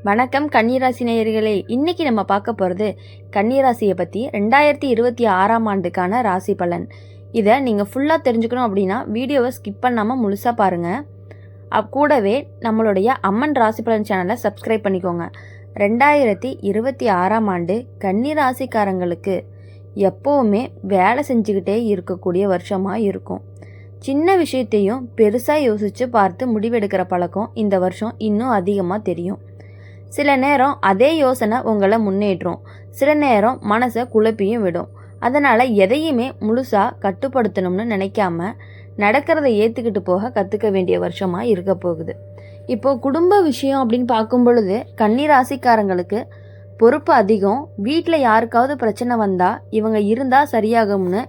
வணக்கம் கன்னிராசி நேயர்களே. இன்னைக்கு நம்ம பார்க்க போகிறது கன்னிராசியை பற்றி 2026ஆம் ஆண்டுக்கான ராசி பலன். இதை நீங்கள் ஃபுல்லாக தெரிஞ்சுக்கணும் அப்படின்னா வீடியோவை ஸ்கிப் பண்ணாமல் முழுசாக பாருங்கள். கூடவே நம்மளுடைய அம்மன் ராசி பலன் சேனலை சப்ஸ்கிரைப் பண்ணிக்கோங்க. 2026ஆம் ஆண்டு கன்னிராசிக்காரங்களுக்கு எப்போவுமே வேலை செஞ்சுக்கிட்டே இருக்கக்கூடிய வருஷமாக இருக்கும். சின்ன விஷயத்தையும் பெருசாக யோசித்து பார்த்து முடிவெடுக்கிற பழக்கம் இந்த வருஷம் இன்னும் அதிகமாக தெரியும். சில நேரம் அதே யோசனை உங்களை முன்னேற்றும், சில நேரம் மனசை குழப்பியும் விடும். அதனால் எதையுமே முழுசாக கட்டுப்படுத்தணும்னு நினைக்காம நடக்கிறத ஏற்றுக்கிட்டு போக கற்றுக்க வேண்டிய வருஷமாக இருக்க போகுது. இப்போது குடும்ப விஷயம் அப்படின்னு பார்க்கும் பொழுது கன்னிராசிக்காரங்களுக்கு பொறுப்பு அதிகம். வீட்டில் யாருக்காவது பிரச்சனை வந்தால் இவங்க இருந்தால் சரியாகும்னு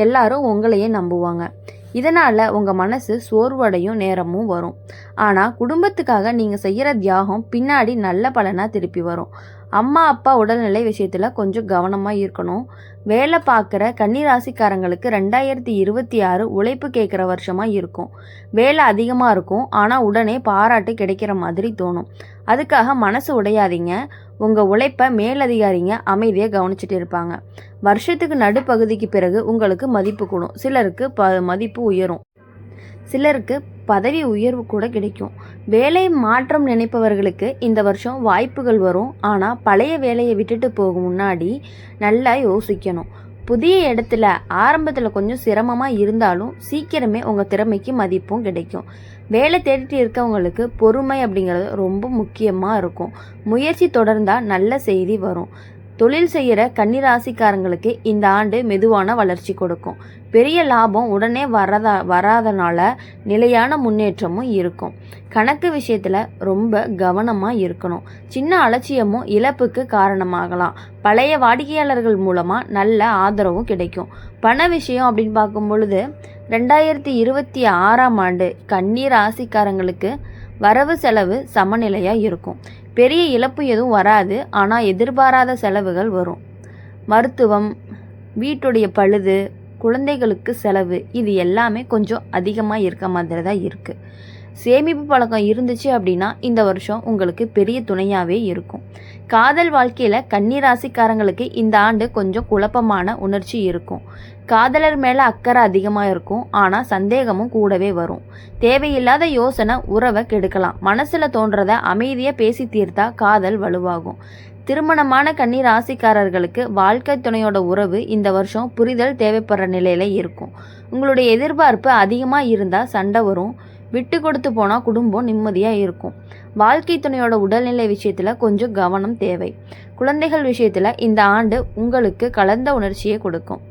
எல்லாரும் உங்களையே நம்புவாங்க. இதனால் உங்கள் மனசு சோர்வடையும் நேரமும் வரும். ஆனால் குடும்பத்துக்காக நீங்கள் செய்கிற தியாகம் பின்னாடி நல்ல பலனாக திருப்பி வரும். அம்மா அப்பா உடல்நிலை விஷயத்தில் கொஞ்சம் கவனமாக இருக்கணும். வேலை பார்க்குற கன்னிராசிக்காரங்களுக்கு 2026 உழைப்பு கேட்குற வருஷமாக இருக்கும். வேலை அதிகமாக இருக்கும், ஆனால் உடனே பாராட்டு கிடைக்கிற மாதிரி தோணும். அதுக்காக மனசு உடையாதீங்க. உங்கள் உழைப்பை மேலதிகாரிங்க அமைதியாக கவனிச்சுட்டு இருப்பாங்க. வருஷத்துக்கு நடுப்பகுதிக்கு பிறகு உங்களுக்கு மதிப்பு கூடும். சிலருக்கு மதிப்பு உயரும், சிலருக்கு பதவி உயர்வு கூட கிடைக்கும். வேலை மாற்றம் நினைப்பவர்களுக்கு இந்த வருஷம் வாய்ப்புகள் வரும். ஆனால் பழைய வேலையை விட்டுட்டு போகும் முன்னாடி நல்லா யோசிக்கணும். புதிய இடத்துல ஆரம்பத்தில் கொஞ்சம் சிரமமாக இருந்தாலும் சீக்கிரமே உங்கள் திறமைக்கு மதிப்பும் கிடைக்கும். வேலை தேடிட்டு இருக்கவங்களுக்கு பொறுமை அப்படிங்கிறது ரொம்ப முக்கியமாக இருக்கும். முயற்சி தொடர்ந்தால் நல்ல செய்தி வரும். தொழில் செய்கிற கன்னிராசிக்காரங்களுக்கு இந்த ஆண்டு மெதுவான வளர்ச்சி கொடுக்கும். பெரிய லாபம் உடனே வராதனால நிலையான முன்னேற்றமும் இருக்கும். கணக்கு விஷயத்தில் ரொம்ப கவனமாக இருக்கணும். சின்ன அலட்சியமும் இழப்புக்கு காரணமாகலாம். பழைய வாடிக்கையாளர்கள் மூலமாக நல்ல ஆதரவும் கிடைக்கும். பண விஷயம் அப்படின்னு பார்க்கும் பொழுது 2026ஆம் ஆண்டு கன்னிராசிக்காரங்களுக்கு வரவு செலவு சமநிலையாக இருக்கும். பெரிய இழப்பு எதுவும் வராது, ஆனால் எதிர்பாராத செலவுகள் வரும். மருத்துவம், வீட்டுடைய பழுது, குழந்தைகளுக்கு செலவு, இது எல்லாமே கொஞ்சம் அதிகமாக இருக்க மாதிரி தான் இருக்குது. சேமிப்பு பழக்கம் இருந்துச்சு அப்படின்னா இந்த வருஷம் உங்களுக்கு பெரிய துணையாகவே இருக்கும். காதல் வாழ்க்கையில் கன்னிராசிக்காரங்களுக்கு இந்த ஆண்டு கொஞ்சம் குழப்பமான உணர்ச்சி இருக்கும். காதலர் மேலே அக்கறை அதிகமாக இருக்கும், ஆனால் சந்தேகமும் கூடவே வரும். தேவையில்லாத யோசனை உறவை கெடுக்கலாம். மனசில் தோன்றதை அமைதியாக பேசி தீர்த்தா காதல் வலுவாகும். திருமணமான கன்னிராசிக்காரர்களுக்கு வாழ்க்கை துணையோட உறவு இந்த வருஷம் புரிதல் தேவைப்படுற நிலையில் இருக்கும். உங்களுடைய எதிர்பார்ப்பு அதிகமாக இருந்தால் சண்டை வரும். விட்டு கொடுத்து போனால் குடும்பம் நிம்மதியாக இருக்கும். வாழ்க்கை துணையோட உடல்நிலை விஷயத்தில் கொஞ்சம் கவனம் தேவை. குழந்தைகள் விஷயத்தில் இந்த ஆண்டு உங்களுக்கு கலந்த உணர்ச்சியை கொடுக்கும்.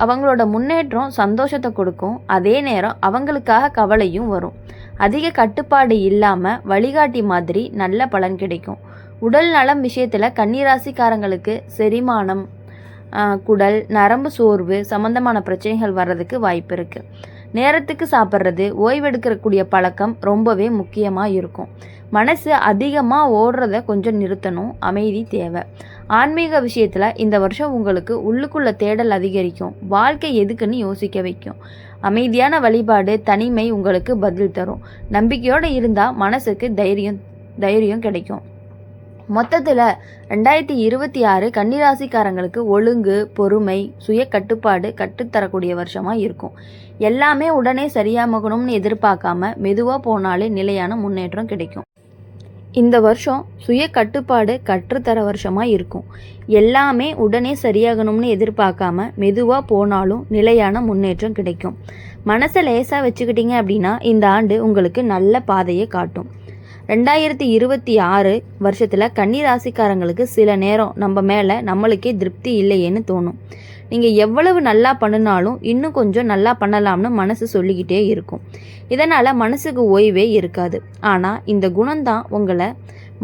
அவங்களோட முன்னேற்றம் சந்தோஷத்தை கொடுக்கும். அதே நேரம் அவங்களுக்காக கவலையும் வரும். அதிக கட்டுப்பாடு இல்லாமல் வழிகாட்டி மாதிரி நல்ல பலன் கிடைக்கும். உடல் நலம் விஷயத்தில் கன்னிராசிக்காரங்களுக்கு செரிமானம், குடல், நரம்பு சோர்வு சம்பந்தமான பிரச்சனைகள் வர்றதுக்கு வாய்ப்பு இருக்குது. நேரத்துக்கு சாப்பிட்றது, ஓய்வெடுக்கக்கூடிய பழக்கம் ரொம்பவே முக்கியமாக இருக்கும். மனசு அதிகமாக ஓடுறத கொஞ்சம் நிறுத்தணும். அமைதி தேவை. ஆன்மீக விஷயத்தில் இந்த வருஷம் உங்களுக்கு உள்ளுக்குள்ள தேடல் அதிகரிக்கும். வாழ்க்கை எதுக்குன்னு யோசிக்க வைக்கும். அமைதியான வழிபாடு, தனிமை உங்களுக்கு பதில் தரும். நம்பிக்கையோடு இருந்தால் மனசுக்கு தைரியம் கிடைக்கும். மொத்தத்தில் 2026 கன்னிராசிக்காரங்களுக்கு ஒழுங்கு, பொறுமை, சுய கட்டுப்பாடு கற்றுத்தரக்கூடிய வருஷமாக இருக்கும். எல்லாமே உடனே சரியாகணும்னு எதிர்பார்க்காம மெதுவாக போனாலே நிலையான முன்னேற்றம் கிடைக்கும். இந்த வருஷம் சுய கட்டுப்பாடு கற்றுத்தர வருஷமாக இருக்கும். எல்லாமே உடனே சரியாகணும்னு எதிர்பார்க்காம மெதுவாக போனாலும் நிலையான முன்னேற்றம் கிடைக்கும். மனசை லேசாக வச்சுக்கிட்டீங்க அப்படின்னா இந்த ஆண்டு உங்களுக்கு நல்ல பாதையை காட்டும். 2026 வருஷத்தில் கன்னிராசிக்காரங்களுக்கு சில நேரம் நம்ம மேலே நம்மளுக்கே திருப்தி இல்லையேன்னு தோணும். நீங்கள் எவ்வளவு நல்லா பண்ணினாலும் இன்னும் கொஞ்சம் நல்லா பண்ணலாம்னு மனசு சொல்லிக்கிட்டே இருக்கும். இதனால் மனசுக்கு ஓய்வே இருக்காது. ஆனால் இந்த குணம்தான் உங்களை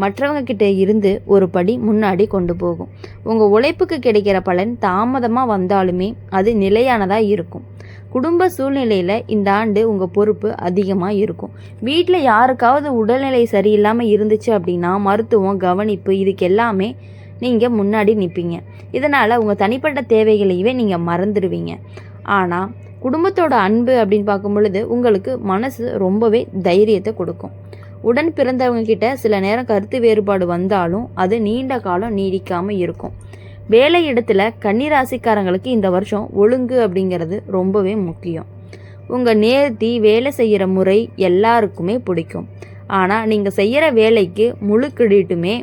மற்றவங்க கிட்ட இருந்து ஒரு படி முன்னாடி கொண்டு போகும். உங்கள் உழைப்புக்கு கிடைக்கிற பலன் தாமதமாக வந்தாலுமே அது நிலையானதாக இருக்கும். குடும்ப சூழ்நிலையில் இந்த ஆண்டு உங்கள் பொறுப்பு அதிகமாக இருக்கும். வீட்டில் யாருக்காவது உடல்நிலை சரியில்லாமல் இருந்துச்சு அப்படின்னா மருத்துவம், கவனிப்பு, இதுக்கு எல்லாமே நீங்கள் முன்னாடி நிற்பீங்க. இதனால் உங்கள் தனிப்பட்ட தேவைகளையே நீங்கள் மறந்துடுவீங்க. ஆனால் குடும்பத்தோட அன்பு அப்படின்னு பார்க்கும் பொழுது உங்களுக்கு மனசு ரொம்பவே தைரியத்தை கொடுக்கும். உடன் பிறந்தவங்க கிட்ட சில நேரம் கருத்து வேறுபாடு வந்தாலும் அது நீண்ட காலம் நீடிக்காமல் இருக்கும். வேலை இடத்துல கன்னிராசிக்காரங்களுக்கு இந்த வருஷம் ஒழுங்கு அப்படிங்கிறது ரொம்பவே முக்கியம். உங்கள் நேர்த்தி, வேலை செய்கிற முறை எல்லாருக்குமே பிடிக்கும். ஆனால் நீங்கள் செய்கிற வேலைக்கு முழு கிரெடிட்டுமே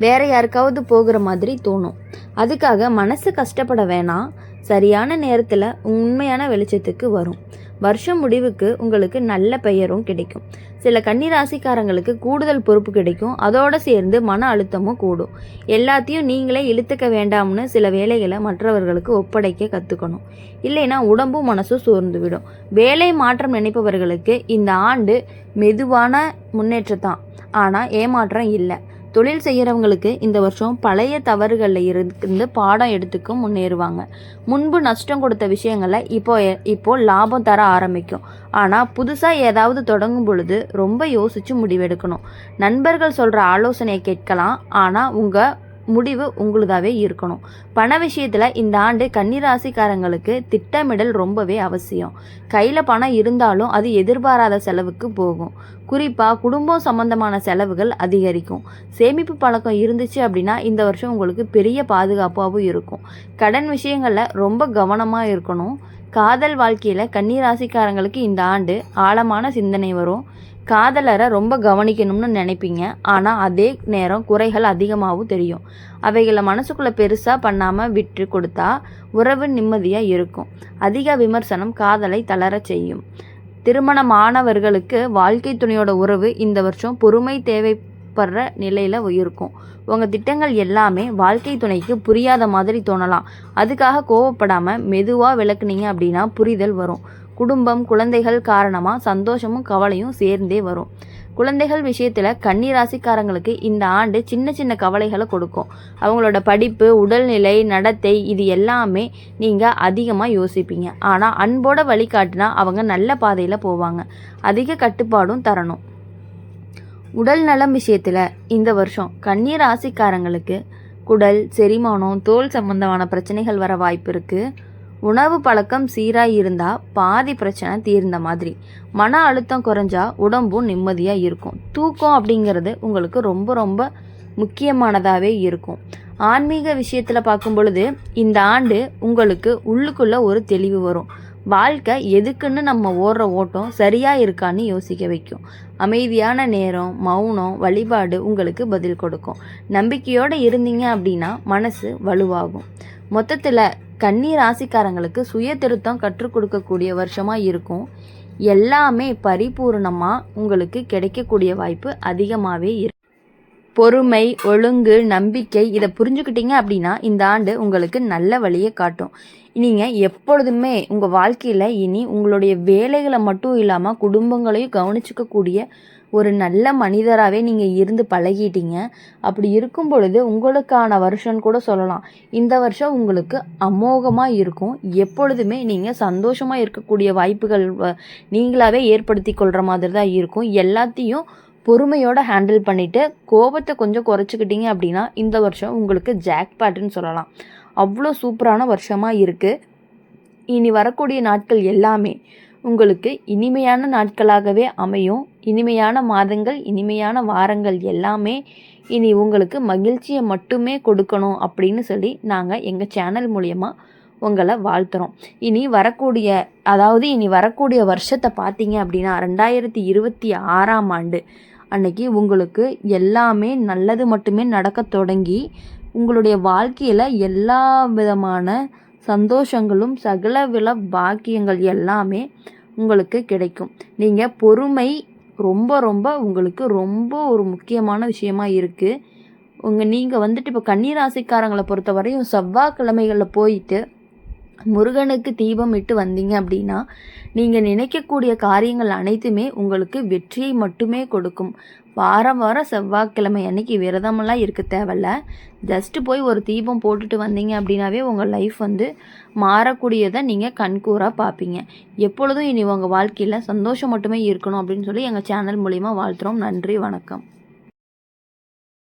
வேற யாருக்காவது போகிற மாதிரி தோணும். அதுக்காக மனசு கஷ்டப்பட வேணாம். சரியான நேரத்தில் உண்மையான வெளிச்சத்துக்கு வரும். வருஷம் முடிவுக்கு உங்களுக்கு நல்ல பெயரும் கிடைக்கும். சில கன்னிராசிக்காரங்களுக்கு கூடுதல் பொறுப்பு கிடைக்கும். அதோடு சேர்ந்து மன அழுத்தமும் கூடும். எல்லாத்தையும் நீங்களே இழுத்துக்க வேண்டாம்னு சில வேலைகளை மற்றவர்களுக்கு ஒப்படைக்க கற்றுக்கணும். இல்லைன்னா உடம்பும் மனசும் சோர்ந்து விடும். வேலை மாற்றம் நினைப்பவர்களுக்கு இந்த ஆண்டு மெதுவான முன்னேற்றத்தான், ஆனால் ஏமாற்றம் இல்லை. தொழில் செய்கிறவங்களுக்கு இந்த வருஷம் பழைய தவறுகளில் இருந்து பாடம் எடுத்துக்க முன்னேறுவாங்க. முன்பு நஷ்டம் கொடுத்த விஷயங்களை இப்போ லாபம் தர ஆரம்பிக்கும். ஆனால் புதுசாக ஏதாவது தொடங்கும் பொழுது ரொம்ப யோசித்து முடிவெடுக்கணும். நண்பர்கள் சொல்கிற ஆலோசனையை கேட்கலாம், ஆனால் உங்கள் முடிவு உங்களுதாவே இருக்கணும். பண விஷயத்தில் இந்த ஆண்டு கன்னிராசிக்காரங்களுக்கு திட்டமிடல் ரொம்பவே அவசியம். கையில் பணம் இருந்தாலும் அது எதிர்பாராத செலவுக்கு போகும். குறிப்பாக குடும்பம் சம்பந்தமான செலவுகள் அதிகரிக்கும். சேமிப்பு பழக்கம் இருந்துச்சு அப்படின்னா இந்த வருஷம் உங்களுக்கு பெரிய பாதுகாப்பாகவும் இருக்கும். கடன் விஷயங்களில் ரொம்ப கவனமாக இருக்கணும். காதல் வாழ்க்கையில் கன்னிராசிக்காரங்களுக்கு இந்த ஆண்டு ஆழமான சிந்தனை வரும். காதலரை ரொம்ப கவனிக்கணும்னு நினைப்பீங்க, ஆனால் அதே நேரம் குறைகள் அதிகமாகவும் தெரியும். அவைகளை மனசுக்குள்ளே பெருசாக பண்ணாமல் விட்டு கொடுத்தா உறவு நிம்மதியாக இருக்கும். அதிக விமர்சனம் காதலை தளர செய்யும். திருமணமானவர்களுக்கு வாழ்க்கை துணையோட உறவு இந்த வருஷம் பொறுமை தேவைப்படுற நிலையில் இருக்கும். உங்கள் திட்டங்கள் எல்லாமே வாழ்க்கை துணைக்கு புரியாத மாதிரி தோணலாம். அதுக்காக கோவப்படாமல் மெதுவாக விளக்குனீங்க அப்படின்னா புரிதல் வரும். குடும்பம், குழந்தைகள் காரணமாக சந்தோஷமும் கவலையும் சேர்ந்தே வரும். குழந்தைகள் விஷயத்தில் கன்னிராசிக்காரங்களுக்கு இந்த ஆண்டு சின்ன சின்ன கவலைகளை கொடுக்கும். அவங்களோட படிப்பு, உடல்நிலை, நடத்தை இது எல்லாமே நீங்கள் அதிகமாக யோசிப்பீங்க. ஆனால் அன்போட வழிகாட்டினா அவங்க நல்ல பாதையில் போவாங்க. அதிக கட்டுப்பாடும் தரணும். உடல் நலம் விஷயத்தில் இந்த வருஷம் கன்னிராசிக்காரங்களுக்கு குடல், செரிமானம், தோல் சம்பந்தமான பிரச்சனைகள் வர வாய்ப்பு இருக்குது. உணவு பழக்கம் சீராக இருந்தால் பாதி பிரச்சனை தீர்ந்த மாதிரி. மன அழுத்தம் குறைஞ்சா உடம்பும் நிம்மதியாக இருக்கும். தூக்கம் அப்படிங்கிறது உங்களுக்கு ரொம்ப ரொம்ப முக்கியமானதாகவே இருக்கும். ஆன்மீக விஷயத்தில் பார்க்கும் பொழுது இந்த ஆண்டு உங்களுக்கு உள்ளுக்குள்ளே ஒரு தெளிவு வரும். வாழ்க்கை எதுக்குன்னு நம்ம ஓடுற ஓட்டம் சரியாக இருக்கான்னு யோசிக்க வைக்கும். அமைதியான நேரம், மௌனம், வழிபாடு உங்களுக்கு பதில் கொடுக்கும். நம்பிக்கையோடு இருந்தீங்க அப்படின்னா மனசு வலுவாகும். மொத்தத்தில் கன்னி ராசிக்காரங்களுக்கு சுய திருத்தம் கற்றுக் கொடுக்கக்கூடிய வருஷமாக இருக்கும். எல்லாமே பரிபூர்ணமாக உங்களுக்கு கிடைக்கக்கூடிய வாய்ப்பு அதிகமாகவே இருக்கும். பொறுமை, ஒழுங்கு, நம்பிக்கை இதை புரிஞ்சுக்கிட்டீங்க அப்படின்னா இந்த ஆண்டு உங்களுக்கு நல்ல வழியை காட்டும். நீங்கள் எப்பொழுதுமே உங்கள் வாழ்க்கையில் இனி உங்களுடைய வேலைகளை மட்டும் இல்லாமல் குடும்பங்களையும் கவனிச்சிக்கக்கூடிய ஒரு நல்ல மனிதராகவே நீங்கள் இருந்து பழகிட்டீங்க. அப்படி இருக்கும் பொழுது உங்களுக்கான வருஷம்னு கூட சொல்லலாம். இந்த வருஷம் உங்களுக்கு அமோகமாக இருக்கும். எப்பொழுதுமே நீங்கள் சந்தோஷமாக இருக்கக்கூடிய வாய்ப்புகள் நீங்களாகவே ஏற்படுத்தி கொள்கிற மாதிரி தான் இருக்கும். எல்லாத்தையும் பொறுமையோடு ஹேண்டில் பண்ணிவிட்டு கோபத்தை கொஞ்சம் குறைச்சிக்கிட்டீங்க அப்படின்னா இந்த வருஷம் உங்களுக்கு ஜாக்பாட்டுன்னு சொல்லலாம். அவ்வளோ சூப்பரான வருஷமாக இருக்குது. இனி வரக்கூடிய நாட்கள் எல்லாமே உங்களுக்கு இனிமையான நாட்களாகவே அமையும். இனிமையான மாதங்கள், இனிமையான வாரங்கள் எல்லாமே இனி உங்களுக்கு மகிழ்ச்சியை மட்டுமே கொடுக்கணும் அப்படின்னு சொல்லி நாங்கள் எங்கள் சேனல் மூலயமா உங்களை வாழ்த்துறோம். இனி வரக்கூடிய வருஷத்தை பார்த்தீங்க அப்படின்னா 2026ஆம் ஆண்டு அன்னைக்கு உங்களுக்கு எல்லாமே நல்லது மட்டுமே நடக்க தொடங்கி உங்களுடைய வாழ்க்கையில் எல்லா விதமான சந்தோஷங்களும் சகலவில பாக்கியங்கள் எல்லாமே உங்களுக்கு கிடைக்கும். நீங்கள் பொறுமை ரொம்ப ரொம்ப உங்களுக்கு ரொம்ப ஒரு முக்கியமான விஷயமா இருக்குது. நீங்கள் வந்துட்டு இப்போ கன்னிராசிக்காரங்களை பொறுத்த வரையும் செவ்வாய்க்கிழமைகளில் போயிட்டு முருகனுக்கு தீபம் இட்டு வந்தீங்க அப்படின்னா நீங்கள் நினைக்கக்கூடிய காரியங்கள் அனைத்துமே உங்களுக்கு வெற்றியை மட்டுமே கொடுக்கும். வாரம் செவ்வாய்க்கிழமை அன்னைக்கு விரதமெல்லாம் இருக்க தேவையில்ல. ஜஸ்ட்டு போய் ஒரு தீபம் போட்டுட்டு வந்தீங்க அப்படின்னாவே உங்கள் லைஃப் மாறக்கூடியதை நீங்கள் கண்கூறாக பார்ப்பீங்க. எப்பொழுதும் இனி உங்கள் வாழ்க்கையில் சந்தோஷம் மட்டுமே இருக்கணும் அப்படின்னு சொல்லி எங்கள் சேனல் மூலிமா வாழ்த்துறோம். நன்றி, வணக்கம்.